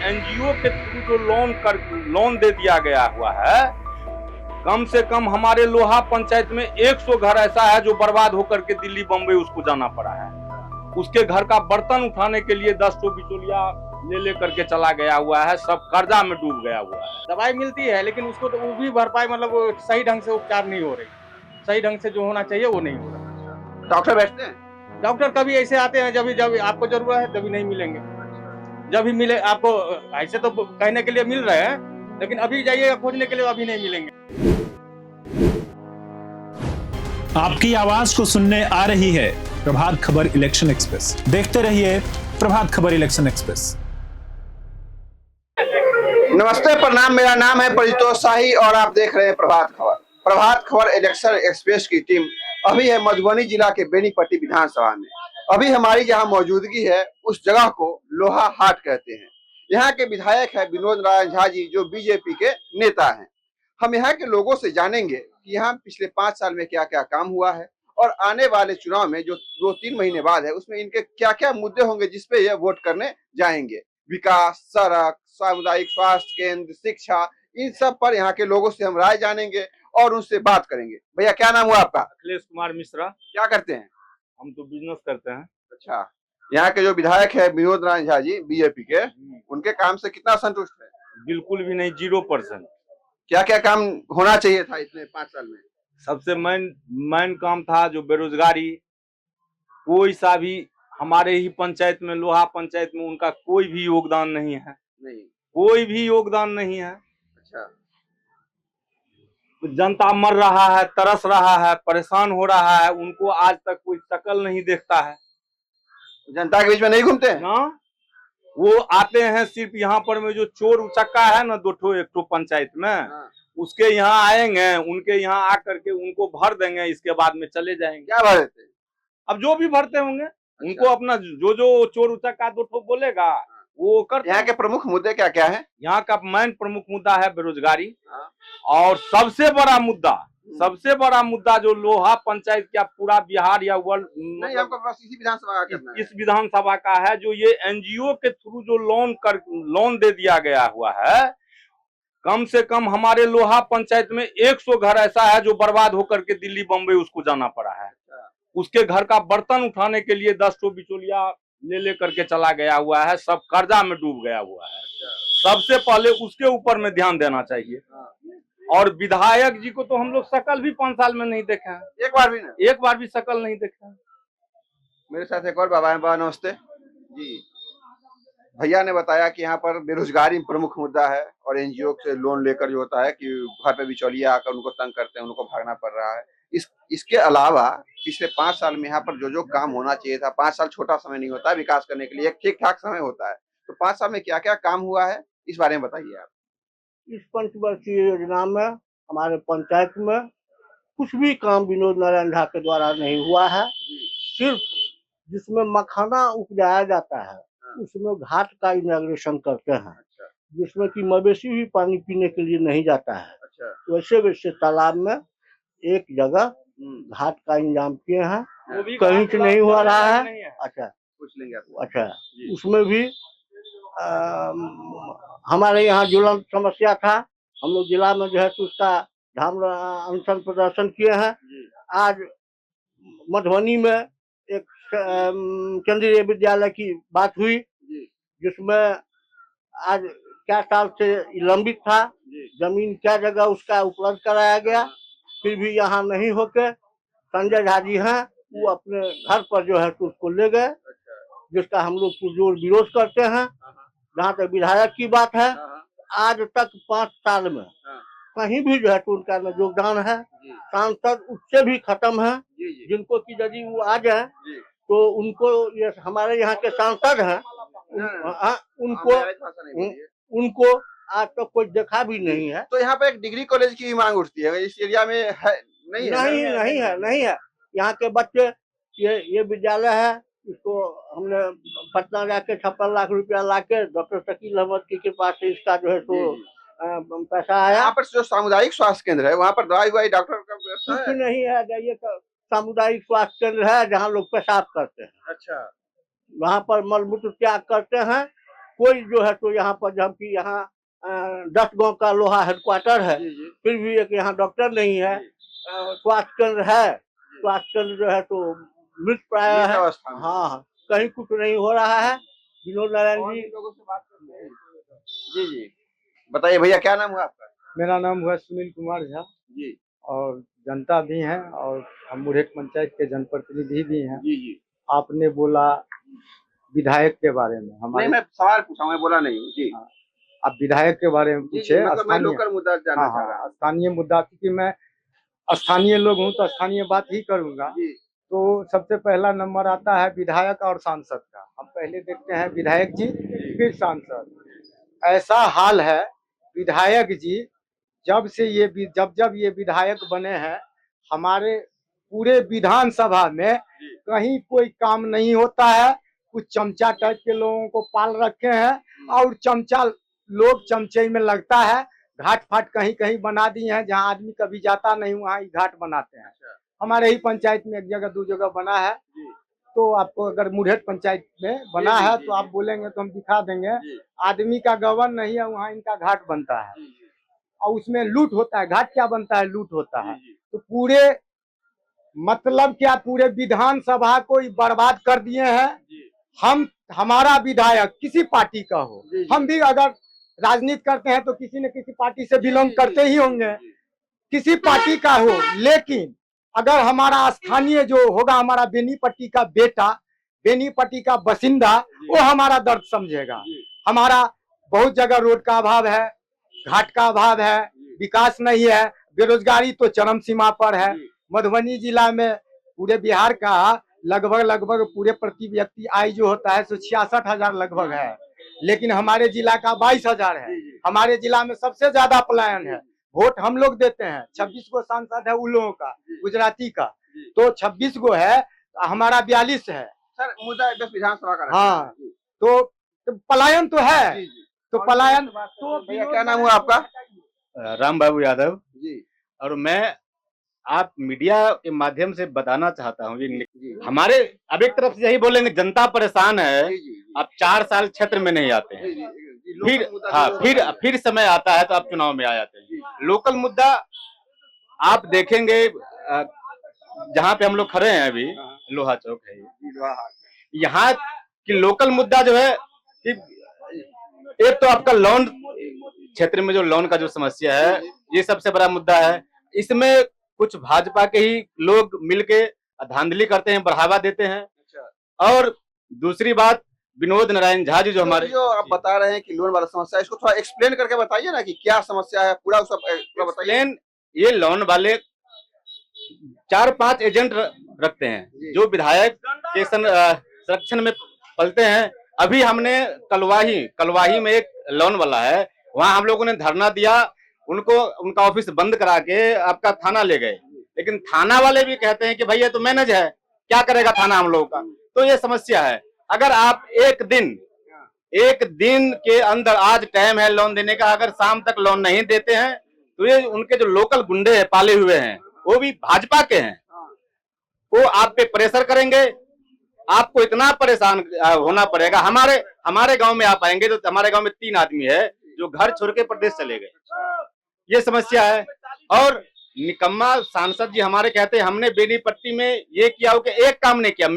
NGO के through जो loan दे दिया गया हुआ है, कम से कम हमारे लोहा पंचायत में 100 घर ऐसा है जो बर्बाद होकर के दिल्ली बम्बई उसको जाना पड़ा है। उसके घर का बर्तन उठाने के लिए 10 तो बिचौलिया ले करके चला गया हुआ है, सब कर्जा में डूब गया हुआ है। दवाई मिलती है लेकिन उसको तो वो भी भरपाई मतलब सही ढंग से उपचार नहीं हो रही, सही ढंग से जो होना चाहिए वो नहीं हो रहा। डॉक्टर बैठते हैं? डॉक्टर कभी ऐसे आते हैं जब आपको जरूरत है तभी नहीं मिलेंगे, जब भी मिले आपको ऐसे तो कहने के लिए मिल रहे हैं लेकिन अभी जाइएगा खोजने के लिए अभी नहीं मिलेंगे। आपकी आवाज को सुनने आ रही है प्रभात खबर इलेक्शन एक्सप्रेस। देखते रहिए प्रभात खबर इलेक्शन एक्सप्रेस। नमस्ते, प्रणाम। मेरा नाम है परितोष शाही और आप देख रहे हैं प्रभात खबर। प्रभात खबर इलेक्शन एक्सप्रेस की टीम अभी है मधुबनी जिला के बेनीपट्टी विधानसभा में। अभी हमारी जहां मौजूदगी है उस जगह को लोहा हाट कहते हैं। यहाँ के विधायक है विनोद नारायण झा जी, जो बीजेपी के नेता हैं। हम यहाँ के लोगों से जानेंगे कि यहाँ पिछले 5 साल में क्या क्या काम हुआ है और आने वाले चुनाव में जो 2-3 महीने बाद है उसमें इनके क्या क्या मुद्दे होंगे जिसपे ये वोट करने जाएंगे। विकास, सड़क, सामुदायिक स्वास्थ्य केंद्र, शिक्षा, इन सब पर यहाँ के लोगों से हम राय जानेंगे और उनसे बात करेंगे। भैया, क्या नाम हुआ आपका? अखिलेश कुमार मिश्रा। क्या करते हैं? हम तो बिजनेस करते हैं। अच्छा, यहाँ के जो विधायक है विनोद नारायण झा जी बीजेपी के, उनके काम से कितना संतुष्ट है? बिल्कुल भी नहीं, 0%। क्या क्या काम होना चाहिए था इतने 5 साल में? सबसे मेन काम था जो बेरोजगारी, कोई सा भी हमारे ही पंचायत में, लोहा पंचायत में उनका कोई भी योगदान नहीं है। नहीं, कोई भी योगदान नहीं है। अच्छा, जनता मर रहा है, तरस रहा है, परेशान हो रहा है, उनको आज तक कोई शकल नहीं देखता है। जनता के बीच में नहीं घूमते हैं ना, वो आते हैं सिर्फ यहाँ पर में जो चोर उचक्का है ना, 2 एक पंचायत में, हाँ। उसके यहाँ आएंगे, उनके यहाँ आकर के उनको भर देंगे, इसके बाद में चले जाएंगे। क्या भर देते? अब जो भी भरते होंगे उनको अपना जो चोर उचक्का 2 बोलेगा वो करते। यहाँ के प्रमुख मुद्दे क्या क्या है? यहाँ का मेन प्रमुख मुद्दा है बेरोजगारी। और सबसे बड़ा मुद्दा जो लोहा पंचायत क्या पूरा बिहार या वर्ल्ड, नहीं, हमको बस इसी विधानसभा का करना है। इस विधानसभा का है, जो ये एनजीओ के थ्रू जो लोन दे दिया गया हुआ है, कम से कम हमारे लोहा पंचायत में 100 घर ऐसा है जो बर्बाद होकर के दिल्ली बम्बई उसको जाना पड़ा है। उसके घर का बर्तन उठाने के लिए 10 तो बिचौलिया ले करके चला गया हुआ है, सब कर्जा में डूब गया हुआ है। सबसे पहले उसके ऊपर में ध्यान देना चाहिए। और विधायक जी को तो हम लोग शकल भी 5 साल में नहीं देखे हैं, एक बार भी नहीं, एक बार भी शकल नहीं देखे हैं। मेरे साथ एक और बाबा है। बाबा नमस्ते जी। भैया ने बताया कि यहाँ पर बेरोजगारी प्रमुख मुद्दा है और एनजीओ से लोन लेकर जो होता है कि घर पे बिचौलिया आकर उनको तंग करते हैं, उनको भागना पड़ रहा है। इसके अलावा पिछले 5 साल में यहाँ पर जो काम होना चाहिए था, 5 साल छोटा समय नहीं होता है विकास करने के लिए, एक ठीक ठाक समय होता है। तो 5 साल में क्या क्या काम हुआ है इस बारे में बताइए आप। इस पंचवर्षीय योजना में हमारे पंचायत में कुछ भी काम विनोद नारायण झा के द्वारा नहीं हुआ है। सिर्फ जिसमें मखाना उपजाया जाता है उसमें घाट का इनॉग्रेशन करते हैं, जिसमें कि मवेशी भी पानी पीने के लिए नहीं जाता है। वैसे तालाब में एक जगह घाट का इंतजाम किए हैं, कहीं से नहीं हो रहा है। अच्छा, पूछ लेंगे आप। अच्छा, उसमें भी हमारे यहाँ ज्वलंत समस्या था। हम लोग जिला में जो है तो उसका अनशन प्रदर्शन किए हैं। आज मधुबनी में एक केंद्रीय विद्यालय की बात हुई, जिसमें आज क्या साल से लंबित था, जमीन क्या जगह उसका उपलब्ध कराया गया, फिर भी यहाँ नहीं होके संजय झा जी हैं, वो अपने घर पर जो है तो उसको ले गए, जिसका हम लोग पुरजोर विरोध करते हैं। जहाँ तक विधायक की बात है, आज तक 5 साल में कहीं भी जो है तो उनका योगदान है। सांसद उससे भी खत्म है, जिनको कि यदि वो आ जाए तो उनको, ये हमारे यहाँ के सांसद हैं, उनको आज तक कोई देखा भी नहीं है। तो यहाँ पे एक डिग्री कॉलेज की मांग उठती है, इस एरिया में है? नहीं है। यहाँ के बच्चे, ये विद्यालय है, इसको हमने पटना जाके 56 लाख रुपया लाके डॉक्टर शकील अहमद की कृपा से इसका जो है तो पैसा आया। यहाँ पर जो सामुदायिक स्वास्थ्य केंद्र है वहाँ पर दवाई डॉक्टर का व्यवस्था कुछ नहीं है। ये सामुदायिक स्वास्थ्य केंद्र है जहाँ लोग पेशाब करते हैं। अच्छा, वहाँ पर मलमूत्र त्याग करते हैं कोई जो है तो यहाँ पर जबकि यहाँ 10 गांव का लोहा हेडक्वार्टर है, फिर भी एक यहाँ डॉक्टर नहीं है। स्वास्थ्य केंद्र है, स्वास्थ्य केंद्र जो है तो मृत प्राय है। अवस्था में। हाँ, कहीं कुछ नहीं हो रहा है। विनोद नारायण जी, जी जी, बताइए भैया क्या नाम हुआ आपका? मेरा नाम हुआ सुनील कुमार झा जी और जनता भी हैं और हम मुरहेट पंचायत के जनप्रतिनिधि भी हैं। जी जी, आपने बोला विधायक के बारे में, नहीं हमारे मैं सवाल पूछा, मैं बोला नहीं जी। हाँ, आप विधायक के बारे में जी, पूछे। मतलब मैं स्थानीय, लोकल मुद्दा जानना हाँ चाह रहा हाँ, स्थानीय मुद्दा, क्योंकि मैं स्थानीय लोग हूँ तो स्थानीय बात ही करूंगा। जी। तो सबसे पहला नंबर आता है विधायक और सांसद का। हम पहले देखते हैं विधायक जी, फिर सांसद। ऐसा हाल है, विधायक जी जब से जब ये विधायक बने हैं, हमारे पूरे विधानसभा में कहीं कोई काम नहीं होता है। कुछ चमचा टाइप के लोगों को पाल रखे हैं और चमचा लोग चमचे में लगता है। घाट फाट कहीं कहीं बना दिए हैं, जहां आदमी कभी जाता नहीं वहां ही घाट बनाते हैं। हमारे ही पंचायत में एक जगह 2 जगह बना है। तो आपको अगर मुरहेट पंचायत में बना है तो आप बोलेंगे तो हम दिखा देंगे। आदमी का गवर्न नहीं है, वहाँ इनका घाट बनता है और उसमें लूट होता है। घाट क्या बनता है? लूट होता है। तो पूरे मतलब क्या, पूरे विधानसभा को बर्बाद कर दिए हैं। हमारा विधायक किसी पार्टी का हो, हम भी अगर राजनीति करते हैं तो किसी न किसी पार्टी से बिलोंग करते ही होंगे, किसी पार्टी का हो। लेकिन अगर हमारा स्थानीय जो होगा, हमारा बेनीपट्टी का बेटा, बेनीपट्टी का बसिंदा, वो हमारा दर्द समझेगा। हमारा बहुत जगह रोड का अभाव है, घाट का अभाव है, विकास नहीं है, बेरोजगारी तो चरम सीमा पर है। मधुबनी जिला में पूरे बिहार का लगभग पूरे प्रति व्यक्ति आय जो होता है 66,000 लगभग है, लेकिन हमारे जिला का 22,000 है। हमारे जिला में सबसे ज्यादा पलायन है। वोट हम लोग देते हैं, 26 गो सांसद है उन लोगों का, गुजराती का, तो 26 गो है, हमारा 42 है। सर मुद्दा बस विधानसभा का हाँ, तो पलायन तो है। तो पलायन तो भैया क्या नाम हुआ आपका? राम बाबू यादव। जी और मैं आप मीडिया के माध्यम से बताना चाहता हूँ, जी हमारे अब एक तरफ से यही बोलेंगे जनता परेशान है। जी जी आप 4 साल क्षेत्र में नहीं आते हैं, फिर लोकल मुद्दा हाँ जो फिर समय आता है तो आप चुनाव में आ जाते हैं। लोकल मुद्दा आप देखेंगे, जहाँ पे हम लोग खड़े हैं अभी, लोहा चौक है ये, यहाँ की लोकल मुद्दा जो है कि एक तो आपका लोन क्षेत्र में जो लोन का जो समस्या है, ये सबसे बड़ा मुद्दा है। इसमें कुछ भाजपा के ही लोग मिलके धांधली करते हैं, बढ़ावा देते हैं। और दूसरी बात, विनोद नारायण झा जी जो हमारे, जो आप बता रहे हैं कि लोन वाला समस्या है, इसको थोड़ा एक्सप्लेन करके बताइए ना कि क्या समस्या है, पूरा उसका पूरा बताइए। एक्सप्लेन, ये लोन वाले 4-5 एजेंट रखते हैं जो विधायक के संरक्षण में पलते हैं। अभी हमने कलवाही में एक लोन वाला है, वहां हम लोगों ने धरना दिया, उनको उनका ऑफिस बंद करा के आपका थाना ले गए। लेकिन थाना वाले भी कहते हैं कि भैया तो मैनेज है, क्या करेगा थाना हम लोगों का। तो ये समस्या है। अगर आप एक दिन के अंदर, आज टाइम है लोन देने का, अगर शाम तक लोन नहीं देते हैं तो ये उनके जो लोकल गुंडे हैं पाले हुए हैं, वो भी भाजपा के हैं, वो आप पे प्रेशर करेंगे। आपको इतना परेशान होना पड़ेगा। हमारे गांव में आप आएंगे तो हमारे गांव में 3 आदमी है जो घर छोड़ के प्रदेश चले गए। ये समस्या है। और निकम्मा सांसद जी हमारे कहते हैं हमने बेनीपट्टी में ये किया हो कि एक काम नहीं किया।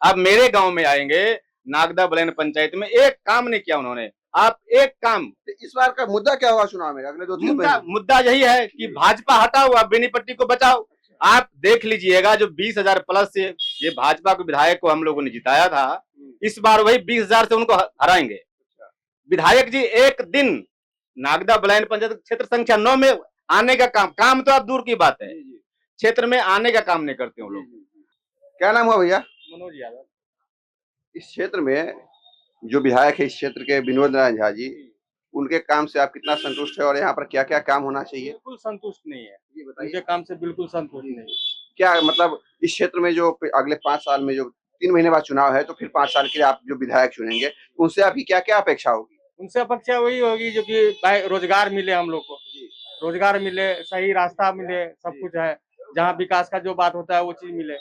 आप मेरे गांव में आएंगे, नागदा बलैन पंचायत में एक काम नहीं किया उन्होंने। आप एक काम, इस बार का मुद्दा क्या होगा चुनाव में अगले 2-3 मुद्दा यही है कि भाजपा हटा हुआ, बेनीपट्टी को बचाओ। आप देख लीजिएगा, जो 20,000 प्लस से ये भाजपा के विधायक को हम लोगों ने जिताया था, इस बार वही 20,000 से उनको हराएंगे। विधायक जी एक दिन नागदा बलैन पंचायत क्षेत्र संख्या 9 में आने का काम तो आप दूर की बात है, क्षेत्र में आने का काम नहीं करते वो लोग। क्या नाम हुआ भैया? मनोज यादव। इस क्षेत्र में जो विधायक है इस क्षेत्र के, विनोद नारायण झा जी, उनके काम से आप कितना संतुष्ट है और यहाँ पर क्या क्या काम होना चाहिए? बिल्कुल संतुष्ट नहीं है, ये बताइए। उनके काम से बिल्कुल संतुष्ट नहीं। क्या मतलब इस क्षेत्र में जो अगले 5 साल में, जो 3 महीने बाद चुनाव है, तो फिर 5 साल के लिए आप जो विधायक चुनेंगे, उनसे आपकी क्या क्या अपेक्षा होगी? उनसे अपेक्षा वही होगी जो कि भाई रोजगार मिले, हम लोग को रोजगार मिले, सही रास्ता मिले, सब कुछ है। जहाँ विकास का जो बात होता है वो चीज मिले,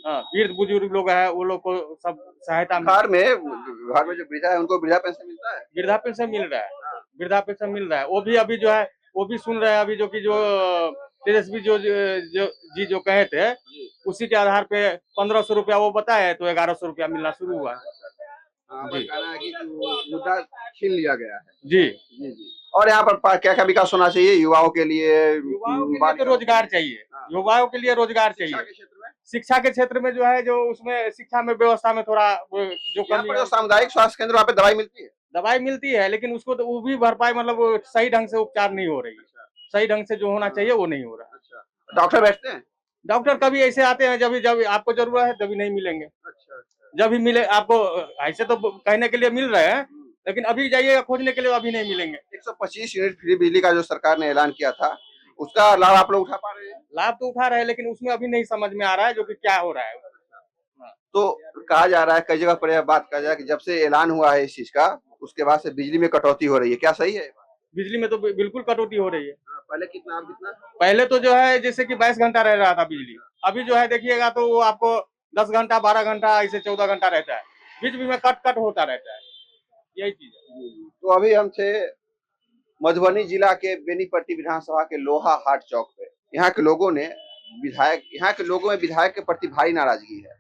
हाँ, वृद्ध बुजुर्ग लोग है वो लोग को सब सहायता घर में जो वृद्धा है उनको वृद्धा पेंशन मिलता है। वृद्धा पेंशन मिल रहा है, वृद्धा पेंशन मिल रहा है। वो भी अभी जो है वो भी सुन रहे हैं अभी जो कि जो तेजस्वी जो कहे थे उसी के आधार पे 1500 रुपया वो बताए तो 1100 रुपया मिलना शुरू हुआ। जी, कहना है कि मुद्दा छीन लिया गया है। जी जी जी। और यहाँ पर क्या क्या विकास होना चाहिए युवाओं के लिए? तो रोजगार चाहिए, युवाओं के लिए रोजगार शिक्षा चाहिए। के क्षेत्र में, शिक्षा के क्षेत्र में जो है जो उसमें शिक्षा में व्यवस्था में थोड़ा जो यहाँ कमी पर है, जो सामुदायिक स्वास्थ्य केंद्र वहाँ पे दवाई मिलती है। दवाई मिलती है लेकिन उसको तो वो भी भरपाई मतलब सही ढंग से उपचार नहीं हो रही है, सही ढंग से जो होना चाहिए वो नहीं हो रहा। अच्छा, डॉक्टर बैठते हैं? डॉक्टर कभी ऐसे आते हैं जब आपको जरूरत है तभी नहीं मिलेंगे, अच्छा, जब भी मिले आपको ऐसे तो कहने के लिए मिल रहे हैं लेकिन अभी जाइएगा खोजने के लिए अभी नहीं मिलेंगे। 125 यूनिट फ्री बिजली का जो सरकार ने ऐलान किया था उसका लाभ आप लोग उठा पा रहे हैं? लाभ तो उठा रहे हैं लेकिन उसमें अभी नहीं समझ में आ रहा है जो कि क्या हो रहा है। तो कहा जा रहा है, कई जगह पर यह बात कहा जा रहा है कि जब से ऐलान हुआ है इस चीज का उसके बाद से बिजली में कटौती हो रही है, क्या सही है? बिजली में तो बिल्कुल कटौती हो रही है। पहले कितना, अब कितना? पहले तो जो है जैसे कि 22 घंटा रह रहा था बिजली, अभी जो है देखिएगा तो वो आपको 10 घंटा 12 घंटा ऐसे 14 घंटा रहता है, बीच बीच में कट होता रहता है, यही चीज है। तो अभी हम थे मधुबनी जिला के बेनीपट्टी विधानसभा के लोहा हाट चौक पे। यहाँ के लोगों में विधायक के प्रति भारी नाराजगी है।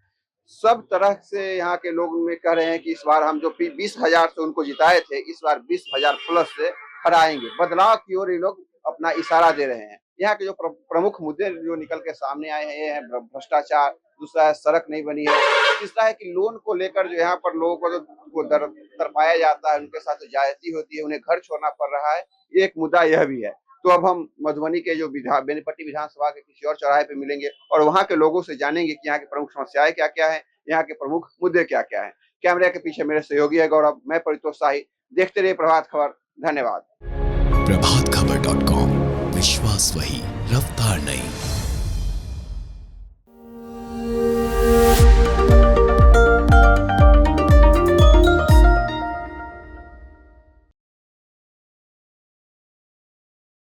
सब तरह से यहाँ के लोग में कह रहे हैं कि इस बार हम जो 20,000 से उनको जिताए थे इस बार 20,000 प्लस से हराएंगे। बदलाव की ओर ये लोग अपना इशारा दे रहे हैं। यहाँ के जो प्रमुख मुद्दे जो निकल के सामने आए हैं ये है भ्रष्टाचार, दूसरा है सड़क नहीं बनी है, तीसरा है कि लोन को लेकर जो यहाँ पर लोगों को तरपाया जाता है, उनके साथ ज्यादती होती है, उन्हें घर छोड़ना पड़ रहा है, एक मुद्दा यह भी है। तो अब हम मधुबनी के जो बेनीपट्टी विधानसभा के किसी और चौराहे पे मिलेंगे और वहाँ के लोगों से जानेंगे कि यहाँ की प्रमुख समस्याएं क्या क्या है, यहाँ के प्रमुख मुद्दे क्या क्या है। कैमरे के पीछे मेरे सहयोगी है गौरव, मैं परितोष शाही। देखते रहिए प्रभात खबर। धन्यवाद। प्रभातखबर.com, विश्वास वही, रफ्तार नहीं।